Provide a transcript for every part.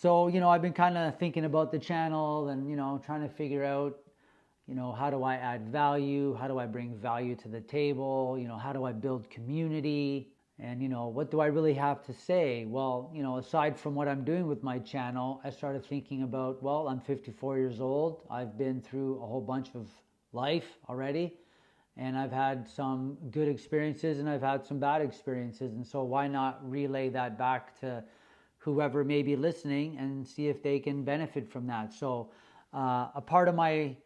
So, I've been kind of thinking about the channel and, trying to figure out, how do I add value? How do I bring value to the table? How do I build community? And, what do I really have to say? Well, aside from what I'm doing with my channel, I started thinking about, well, I'm 54 years old. I've been through a whole bunch of life already, and I've had some good experiences and I've had some bad experiences. And so why not relay that back to whoever may be listening and see if they can benefit from that. So a part of my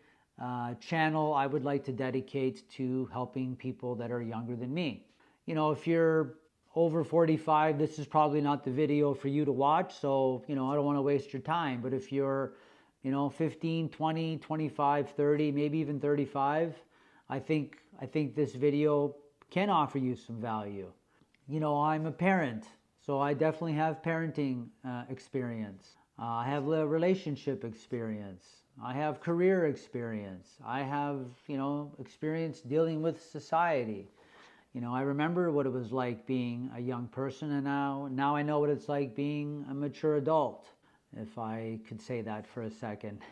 channel I would like to dedicate to helping people that are younger than me. If you're over 45, this is probably not the video for you to watch. So, I don't want to waste your time. But if you're, 15, 20, 25, 30, maybe even 35, I think this video can offer you some value. I'm a parent, so I definitely have parenting experience. I have a relationship experience. I have career experience. I have, experience dealing with society. I remember what it was like being a young person, and now I know what it's like being a mature adult, if I could say that for a second.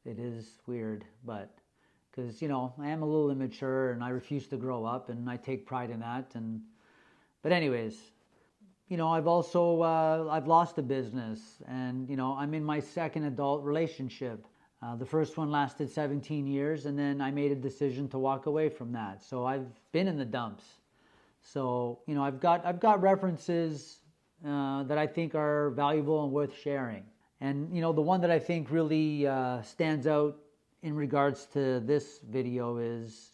It is weird, but because, I am a little immature and I refuse to grow up, and I take pride in that. But anyways, I've also, I've lost a business, and, I'm in my second adult relationship. The first one lasted 17 years, and then I made a decision to walk away from that. So I've been in the dumps. So, I've got references that I think are valuable and worth sharing. And, the one that I think really stands out in regards to this video is,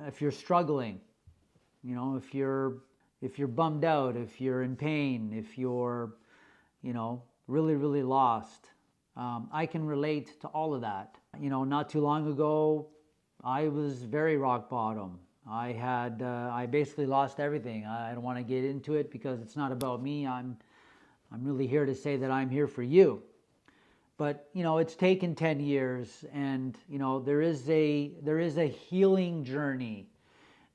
if you're struggling, if you're bummed out, if you're in pain, if you're, really, really lost, I can relate to all of that. Not too long ago, I was very rock bottom. I basically lost everything. I don't want to get into it because it's not about me. I'm really here to say that I'm here for you. But, it's taken 10 years, and, there is a healing journey,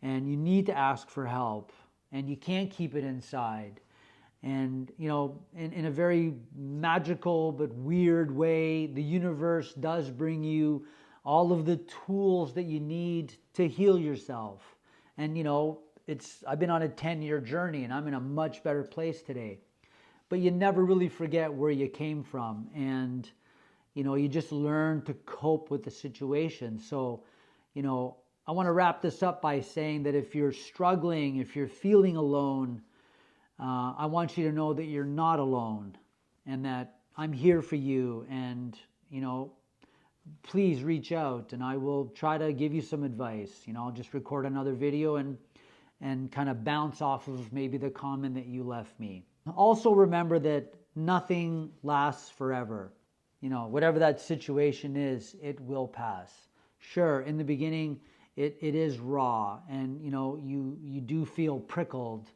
and you need to ask for help, and you can't keep it inside. And, in a very magical but weird way, the universe does bring you all of the tools that you need to heal yourself. And, I've been on a 10-year journey, and I'm in a much better place today. But you never really forget where you came from, and, you just learn to cope with the situation. So, I want to wrap this up by saying that if you're struggling, if you're feeling alone, I want you to know that you're not alone, and that I'm here for you. And, please reach out, and I will try to give you some advice. I'll just record another video and kind of bounce off of maybe the comment that you left me. Also remember that nothing lasts forever. Whatever that situation is, it will pass. Sure, in the beginning, it is raw, and, you do feel prickled.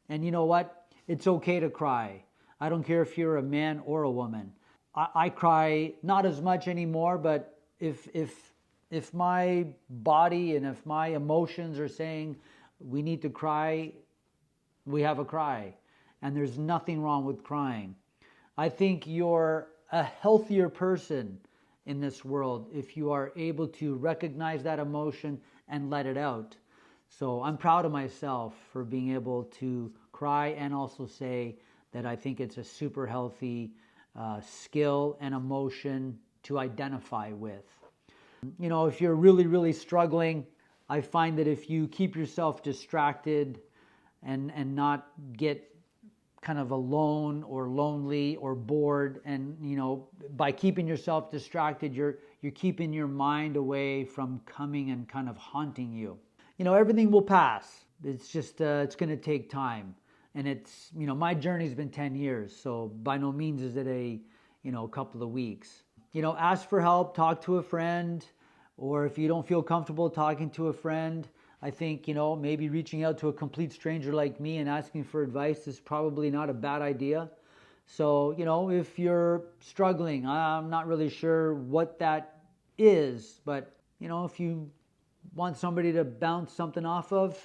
And you know what? It's okay to cry. I don't care if you're a man or a woman. I cry not as much anymore, but if my body and if my emotions are saying we need to cry, we have a cry. And there's nothing wrong with crying. I think you're a healthier person in this world if you are able to recognize that emotion and let it out. So I'm proud of myself for being able to cry and also say that I think it's a super healthy skill and emotion to identify with. If you're really, really struggling, I find that if you keep yourself distracted and not get kind of alone or lonely or bored, and by keeping yourself distracted, you're keeping your mind away from coming and kind of haunting you. Everything will pass. It's just it's going to take time. And it's, my journey's been 10 years, so by no means is it a couple of weeks. Ask for help, talk to a friend, or if you don't feel comfortable talking to a friend, I think, maybe reaching out to a complete stranger like me and asking for advice is probably not a bad idea. So, if you're struggling, I'm not really sure what that is, but, if you want somebody to bounce something off of,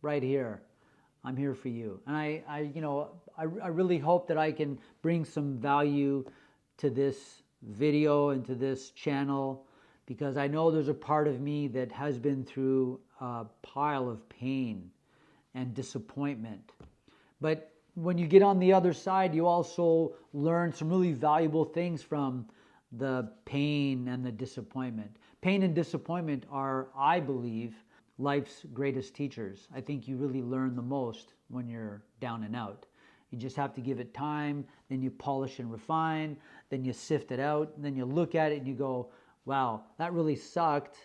right here. I'm here for you. And I really hope that I can bring some value to this video and to this channel, because I know there's a part of me that has been through a pile of pain and disappointment. But when you get on the other side, you also learn some really valuable things from the pain and the disappointment. Pain and disappointment are, I believe, life's greatest teachers. I think you really learn the most when you're down and out. You just have to give it time, then you polish and refine, then you sift it out, and then you look at it and you go, wow, that really sucked,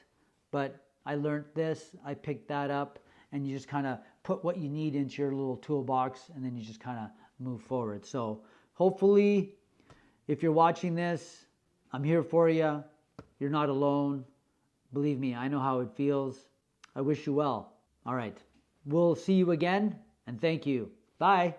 but I learned this, I picked that up, and you just kind of put what you need into your little toolbox, and then you just kind of move forward. So hopefully, if you're watching this, I'm here for you. You're not alone. Believe me, I know how it feels. I wish you well. All right. We'll see you again, and thank you. Bye.